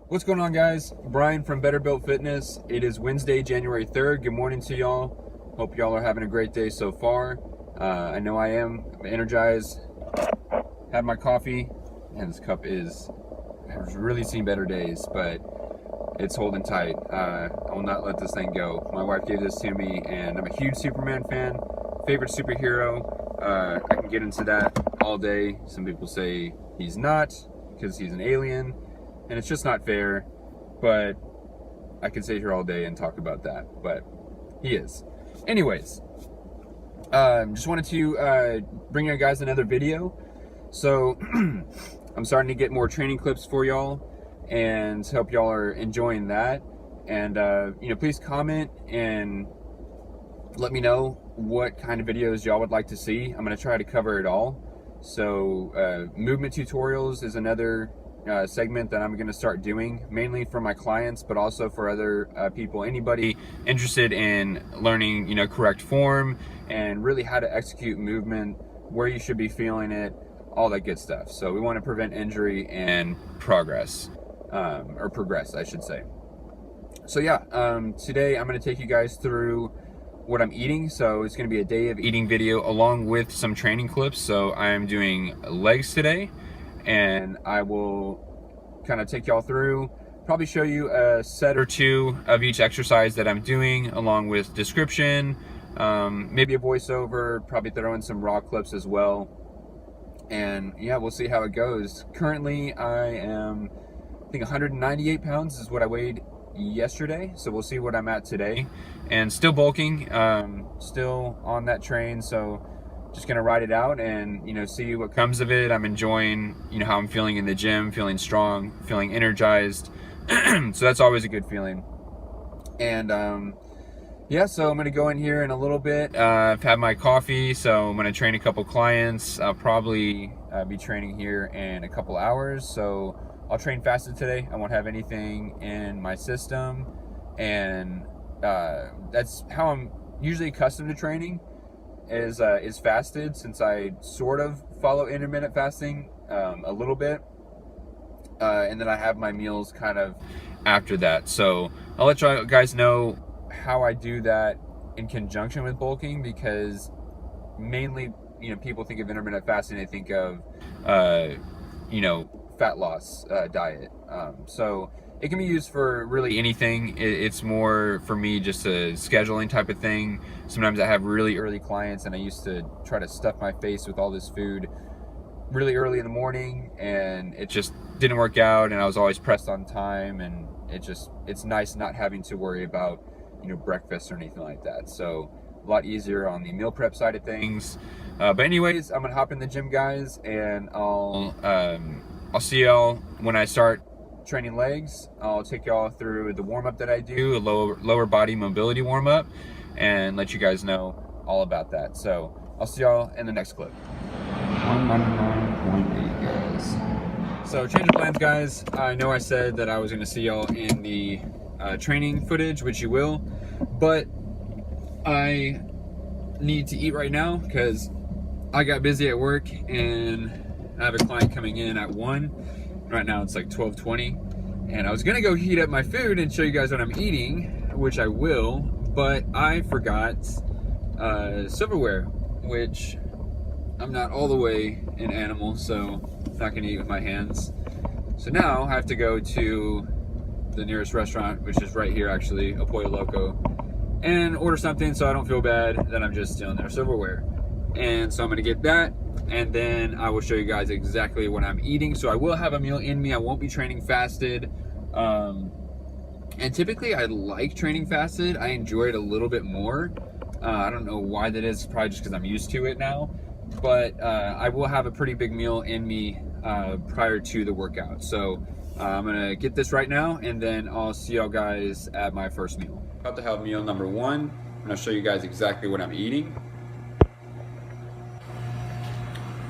What's going on, guys? Brian from Better Built Fitness. It is Wednesday, January 3rd. Good morning to y'all. Hope y'all are having a great day so far. I know I am. I'm energized. Had my coffee, and this cup I've really seen better days, but it's holding tight. I will not let this thing go. My wife gave this to me, and I'm a huge Superman fan. Favorite superhero. I can get into that all day. Some people say he's not because he's an alien. And it's just not fair, but I could sit here all day and talk about that, but he is. Anyways, just wanted to bring you guys another video. So I'm starting to get more training clips for y'all, and hope y'all are enjoying that. And please comment and let me know what kind of videos y'all would like to see. I'm gonna try to cover it all. So movement tutorials is another segment that I'm going to start doing, mainly for my clients, but also for other people, anybody interested in learning, correct form and really how to execute movement, where you should be feeling it, all that good stuff. So we want to prevent injury and progress, I should say. So yeah, today I'm going to take you guys through what I'm eating. So it's going to be a day of eating video along with some training clips. So I'm doing legs today, and I will kind of take y'all through, probably show you a set or two of each exercise that I'm doing, along with description, maybe a voiceover, probably throw in some raw clips as well. And yeah, we'll see how it goes. Currently I am, I think 198 pounds is what I weighed yesterday, so we'll see what I'm at today. And still bulking, still on that train, so just gonna ride it out and see what comes of it. I'm enjoying how I'm feeling in the gym, feeling strong, feeling energized. So that's always a good feeling. And yeah, so I'm gonna go in here in a little bit. I've had my coffee, so I'm gonna train a couple clients. I'll probably be training here in a couple hours, so I'll train fasted today. I won't have anything in my system, and that's how I'm usually accustomed to training, is fasted, since I sort of follow intermittent fasting a little bit, and then I have my meals kind of after that. So I'll let you guys know how I do that in conjunction with bulking, because mainly people think of intermittent fasting, they think of fat loss diet. So it can be used for really anything. It's more for me just a scheduling type of thing. Sometimes I have really early clients, and I used to try to stuff my face with all this food really early in the morning, and it just didn't work out, and I was always pressed on time, and it's nice not having to worry about breakfast or anything like that. So a lot easier on the meal prep side of things. But anyways, I'm gonna hop in the gym, guys, and I'll see y'all when I start training legs. I'll take y'all through the warm-up that I do, a lower body mobility warm-up, and let you guys know all about that. So I'll see y'all in the next clip. 199.8, guys. So change of plans, guys. I know I said that I was going to see y'all in the training footage, which you will, but I need to eat right now because I got busy at work, and I have a client coming in at 1. Right now it's like 12:20, and I was gonna go heat up my food and show you guys what I'm eating, which I will, but I forgot silverware, which I'm not all the way an animal, so I'm not gonna eat with my hands. So now I have to go to the nearest restaurant, which is right here actually, a Pollo Loco, and order something so I don't feel bad that I'm just stealing their silverware. And so I'm gonna get that, and then I will show you guys exactly what I'm eating. So I will have a meal in me. I won't be training fasted. And typically I like training fasted. I enjoy it a little bit more. I don't know why that is, probably just because I'm used to it now. But I will have a pretty big meal in me prior to the workout. So I'm gonna get this right now, and then I'll see y'all guys at my first meal. About to have meal number 1. I'm gonna show you guys exactly what I'm eating.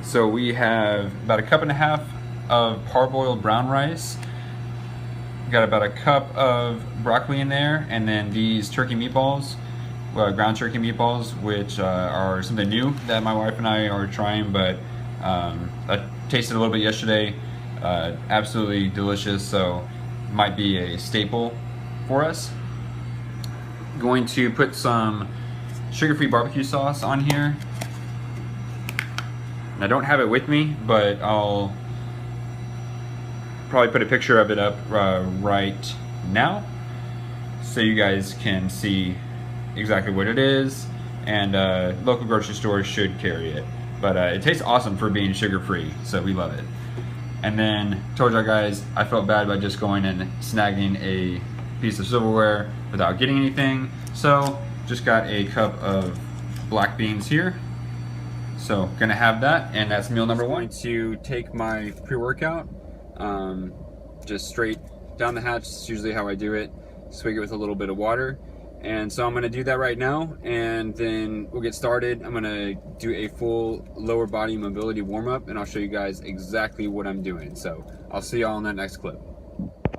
So we have about a cup and a half of parboiled brown rice. Got about a cup of broccoli in there, and then these turkey meatballs, ground turkey meatballs, which are something new that my wife and I are trying, but I tasted a little bit yesterday. Absolutely delicious. So might be a staple for us. Going to put some sugar-free barbecue sauce on here. And I don't have it with me, but I'll probably put a picture of it up right now so you guys can see exactly what it is, and local grocery stores should carry it. But it tastes awesome for being sugar-free, so we love it. And then, told y'all guys, I felt bad by just going and snagging a piece of silverware without getting anything. So, just got a cup of black beans here. So, gonna have that, and that's meal number one. I'm going to take my pre-workout, just straight down the hatch. It's usually how I do it. Swig it with a little bit of water. And so I'm gonna do that right now, and then we'll get started. I'm gonna do a full lower body mobility warm-up, and I'll show you guys exactly what I'm doing. So I'll see y'all in that next clip.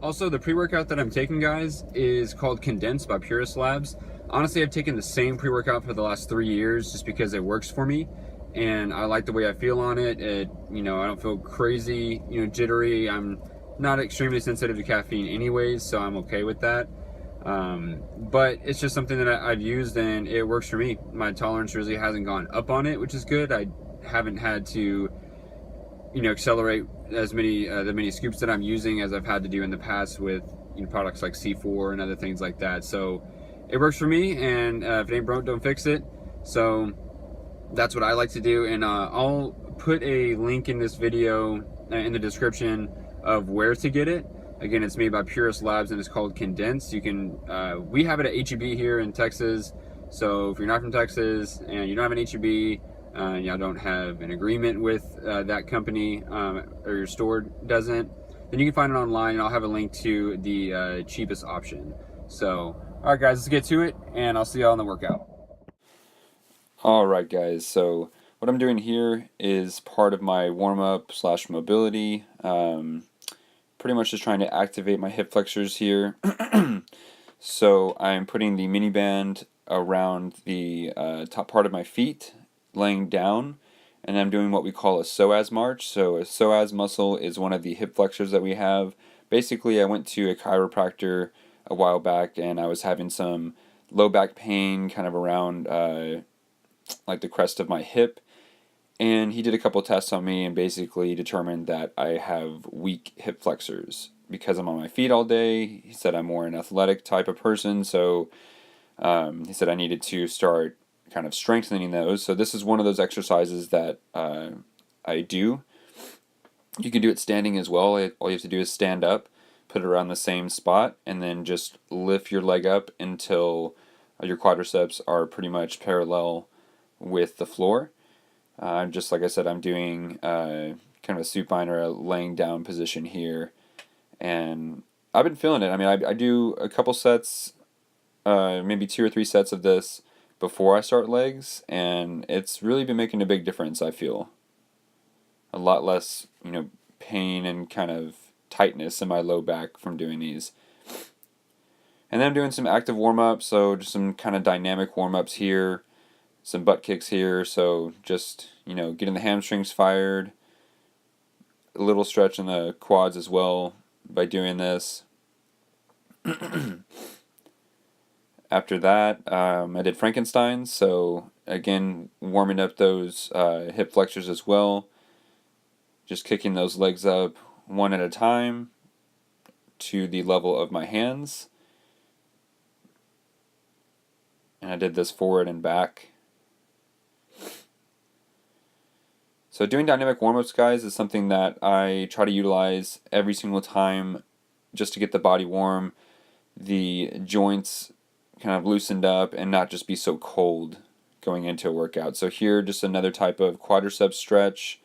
Also, the pre-workout that I'm taking, guys, is called Condensed by Purist Labs. Honestly, I've taken the same pre-workout for the last 3 years just because it works for me, and I like the way I feel on it. I don't feel crazy, jittery. I'm not extremely sensitive to caffeine anyways, so I'm okay with that. But it's just something that I've used and it works for me. My tolerance really hasn't gone up on it, which is good. I haven't had to, accelerate as many the many scoops that I'm using as I've had to do in the past with products like C4 and other things like that. So it works for me, and if it ain't broke, don't fix it. So that's what I like to do, and I'll put a link in this video in the description of where to get it. Again, it's made by Purist Labs and it's called Condensed. You can, we have it at H-E-B here in Texas. So if you're not from Texas and you don't have an H-E-B, and y'all don't have an agreement with that company, or your store doesn't, then you can find it online, and I'll have a link to the cheapest option. So, all right, guys, let's get to it, and I'll see y'all in the workout. All right, guys. So what I'm doing here is part of my warm-up / mobility. Pretty much just trying to activate my hip flexors here. So I'm putting the mini band around the top part of my feet, laying down, and I'm doing what we call a psoas march. So a psoas muscle is one of the hip flexors that we have. Basically, I went to a chiropractor a while back, and I was having some low back pain kind of around like the crest of my hip. And he did a couple tests on me and basically determined that I have weak hip flexors because I'm on my feet all day. He said I'm more an athletic type of person, so he said I needed to start kind of strengthening those. So this is one of those exercises that I do. You can do it standing as well. All you have to do is stand up, put it around the same spot, and then just lift your leg up until your quadriceps are pretty much parallel with the floor. Just like I said, I'm doing kind of a supine or a laying down position here, and I've been feeling it. I mean, I do a couple sets, maybe 2 or 3 sets of this before I start legs, and it's really been making a big difference. I feel a lot less, pain and kind of tightness in my low back from doing these. And then I'm doing some active warm-ups, so just some kind of dynamic warm-ups here. Some butt kicks here, so just, getting the hamstrings fired. A little stretch in the quads as well by doing this. After that, I did Frankenstein, so again, warming up those hip flexors as well. Just kicking those legs up one at a time to the level of my hands. And I did this forward and back. So doing dynamic warm-ups, guys, is something that I try to utilize every single time just to get the body warm, the joints kind of loosened up, and not just be so cold going into a workout. So here, just another type of quadricep stretch.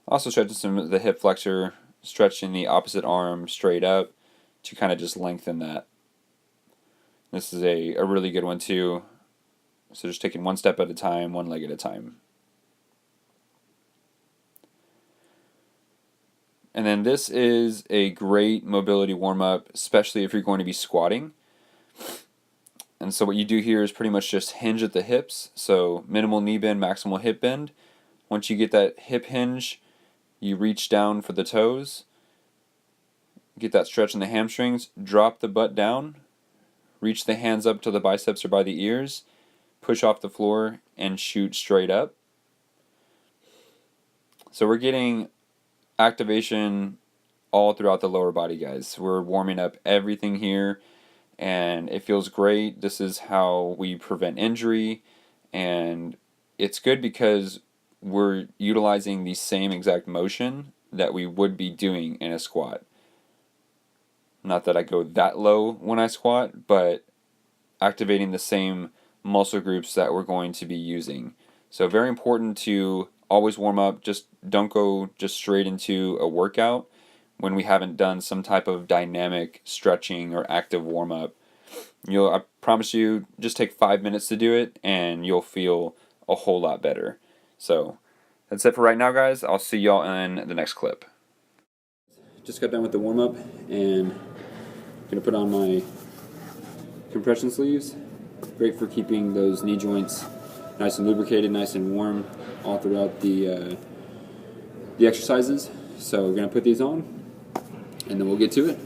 Also stretching some of the hip flexor, stretching the opposite arm straight up to kind of just lengthen that. This is a really good one too. So just taking one step at a time, one leg at a time. And then this is a great mobility warm-up, especially if you're going to be squatting. And so what you do here is pretty much just hinge at the hips. So minimal knee bend, maximal hip bend. Once you get that hip hinge, you reach down for the toes. Get that stretch in the hamstrings. Drop the butt down. Reach the hands up till the biceps are by the ears. Push off the floor and shoot straight up. So we're getting activation all throughout the lower body, guys. We're warming up everything here, and it feels great. This is how we prevent injury, and it's good because we're utilizing the same exact motion that we would be doing in a squat. Not that I go that low when I squat, but activating the same muscle groups that we're going to be using. So very important to always warm up. Just don't go just straight into a workout when we haven't done some type of dynamic stretching or active warm up. I promise you, just take 5 minutes to do it and you'll feel a whole lot better. So that's it for right now, guys. I'll see y'all in the next clip. Just got done with the warm up and I'm gonna put on my compression sleeves. Great for keeping those knee joints nice and lubricated, nice and warm all throughout the exercises. So we're gonna put these on and then we'll get to it.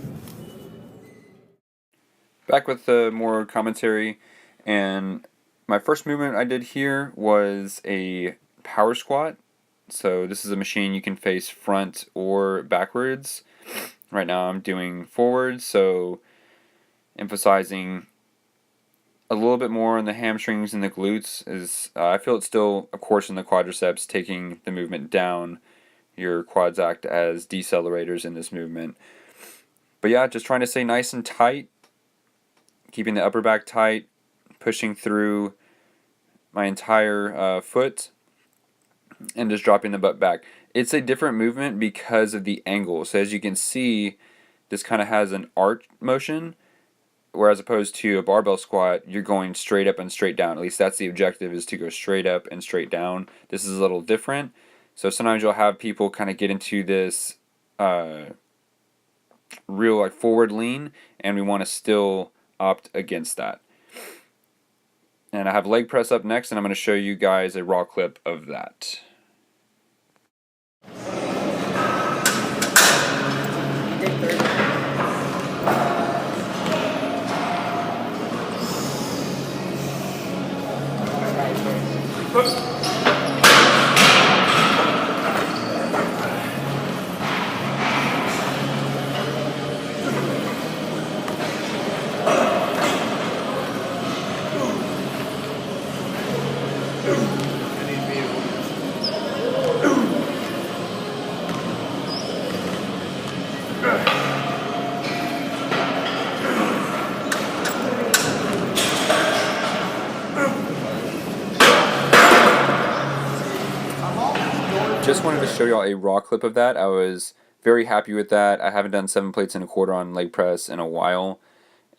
Back with more commentary, and my first movement I did here was a power squat. So this is a machine you can face front or backwards. Right now I'm doing forwards, so emphasizing a little bit more on the hamstrings and the glutes. I feel it's still, of course, in the quadriceps, taking the movement down. Your quads act as decelerators in this movement. But yeah, just trying to stay nice and tight, keeping the upper back tight, pushing through my entire foot, and just dropping the butt back. It's a different movement because of the angle. So as you can see, this kind of has an arch motion, whereas opposed to a barbell squat, you're going straight up and straight down. At least that's the objective, is to go straight up and straight down. This is a little different. So sometimes you'll have people kind of get into this real forward lean, and we want to still opt against that. And I have leg press up next, and I'm going to show you guys a raw clip of that. Just wanted to show y'all a raw clip of that. I was very happy with that. I haven't done 7 plates and a quarter on leg press in a while,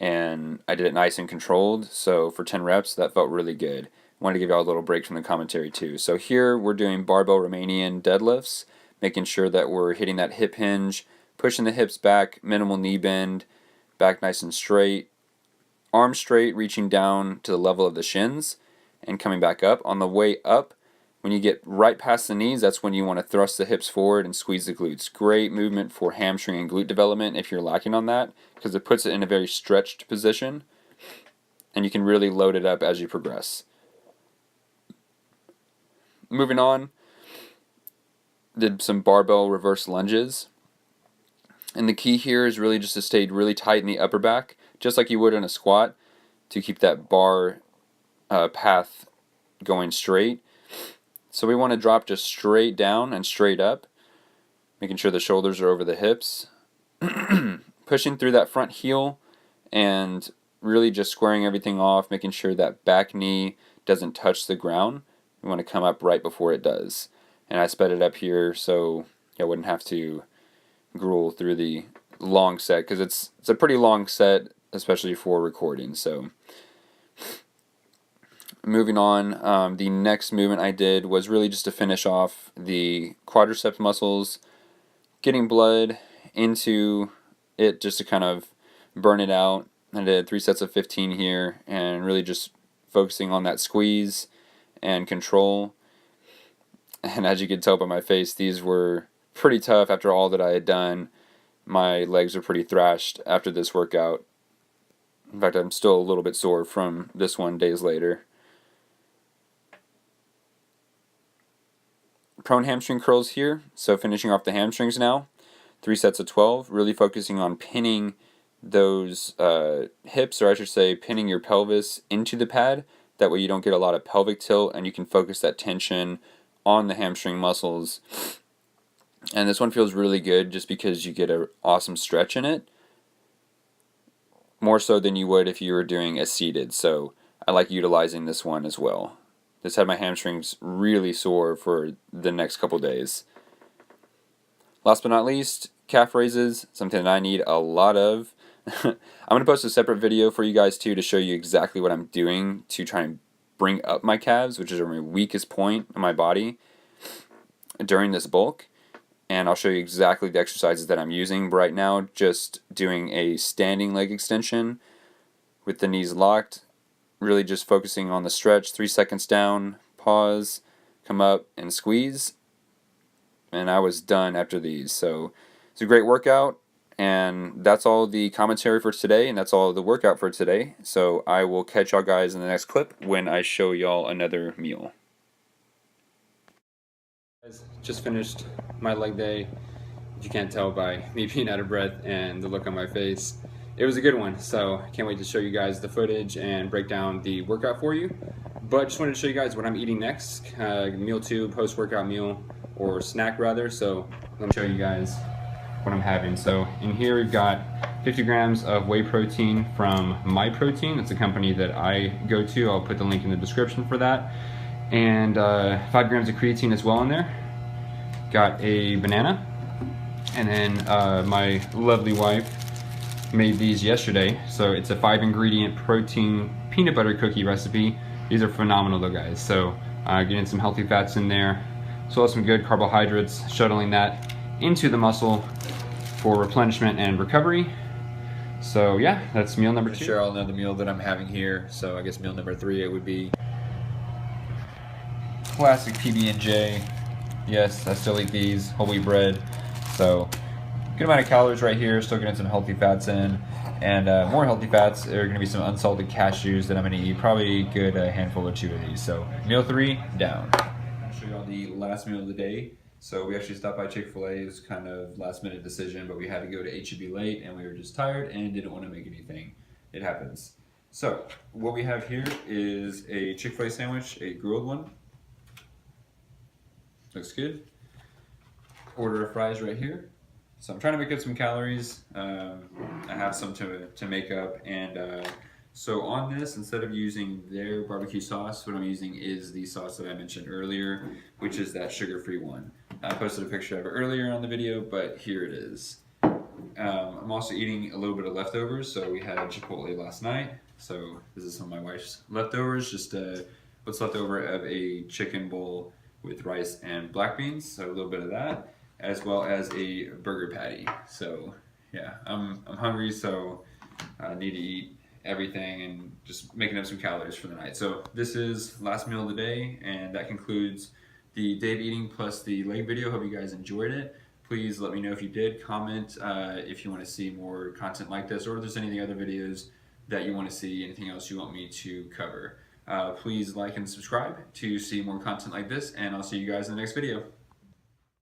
and I did it nice and controlled. So for 10 reps, that felt really good. Wanted to give y'all a little break from the commentary too. So here we're doing barbell Romanian deadlifts, making sure that we're hitting that hip hinge, pushing the hips back, minimal knee bend, back nice and straight, arms straight, reaching down to the level of the shins, and coming back up. On the way up, when you get right past the knees, that's when you want to thrust the hips forward and squeeze the glutes. Great movement for hamstring and glute development if you're lacking on that, because it puts it in a very stretched position, and you can really load it up as you progress. Moving on, did some barbell reverse lunges. And the key here is really just to stay really tight in the upper back, just like you would in a squat, to keep that bar path going straight. So we want to drop just straight down and straight up, making sure the shoulders are over the hips, pushing through that front heel and really just squaring everything off, making sure that back knee doesn't touch the ground. We want to come up right before it does. And I sped it up here so I wouldn't have to gruel through the long set, because it's a pretty long set, especially for recording. So moving on, the next movement I did was really just to finish off the quadriceps muscles, getting blood into it just to kind of burn it out. I did 3 sets of 15 here, and really just focusing on that squeeze and control. And as you can tell by my face, these were pretty tough after all that I had done. my legs are pretty thrashed after this workout. In fact, I'm still a little bit sore from this one days later. Prone hamstring curls here, so finishing off the hamstrings now. 3 sets of 12, really focusing on pinning those hips, or I should say pinning your pelvis into the pad. That way you don't get a lot of pelvic tilt and you can focus that tension on the hamstring muscles. And this one feels really good just because you get an awesome stretch in it. More so than you would if you were doing a seated, so I like utilizing this one as well. This had my hamstrings really sore for the next couple days. Last but not least, calf raises, something that I need a lot of. I'm going to post a separate video for you guys too to show you exactly what I'm doing to try and bring up my calves, which is my weakest point in my body during this bulk. And I'll show you exactly the exercises that I'm using. But right now, just doing a standing leg extension with the knees locked, really just focusing on the stretch, 3 seconds down, pause, come up, and squeeze. And I was done after these. So it's a great workout, and that's all the commentary for today, and that's all the workout for today. So I will catch y'all guys in the next clip when I show y'all another meal. Just finished my leg day. If you can't tell by me being out of breath and the look on my face, it was a good one. So I can't wait to show you guys the footage and break down the workout for you. But just wanted to show you guys what I'm eating next. Meal 2, post-workout meal, or snack rather. So let me show you guys what I'm having. So in here we've got 50 grams of whey protein from My Protein. That's a company that I go to. I'll put the link in the description for that. And 5 grams of creatine as well in there. Got a banana, and then my lovely wife made these yesterday. So it's a 5-ingredient protein peanut butter cookie recipe. These are phenomenal though, guys. So getting some healthy fats in there, as well as some good carbohydrates, shuttling that into the muscle for replenishment and recovery. So yeah, that's meal number 2. Share another meal that I'm having here. So I guess meal number 3, it would be classic PB&J. Yes, I still eat these, whole wheat bread. So good amount of calories right here, still getting some healthy fats in. And more healthy fats are gonna be some unsalted cashews that I'm gonna eat, probably a good handful or 2 of these. So meal 3, down. I'll show you all the last meal of the day. So we actually stopped by Chick-Fil-A. It was kind of last minute decision, but we had to go to H-E-B late and we were just tired and didn't want to make anything. It happens. So what we have here is a Chick-Fil-A sandwich, a grilled one. Looks good. Order of fries right here. So I'm trying to make up some calories. I have some to make up, and so on this, instead of using their barbecue sauce, what I'm using is the sauce that I mentioned earlier, which is that sugar-free one. I posted a picture of it earlier on the video, but here it is. I'm also eating a little bit of leftovers. So we had Chipotle last night. So this is some of my wife's leftovers, just what's left over of a chicken bowl with rice and black beans, so a little bit of that, as well as a burger patty. So yeah, I'm hungry, so I need to eat everything and just making up some calories for the night. So this is last meal of the day, and that concludes the day of eating plus the leg video. Hope you guys enjoyed it. Please let me know if you did. Comment if you want to see more content like this, or if there's any other videos that you want to see, anything else you want me to cover. Please like and subscribe to see more content like this, and I'll see you guys in the next video.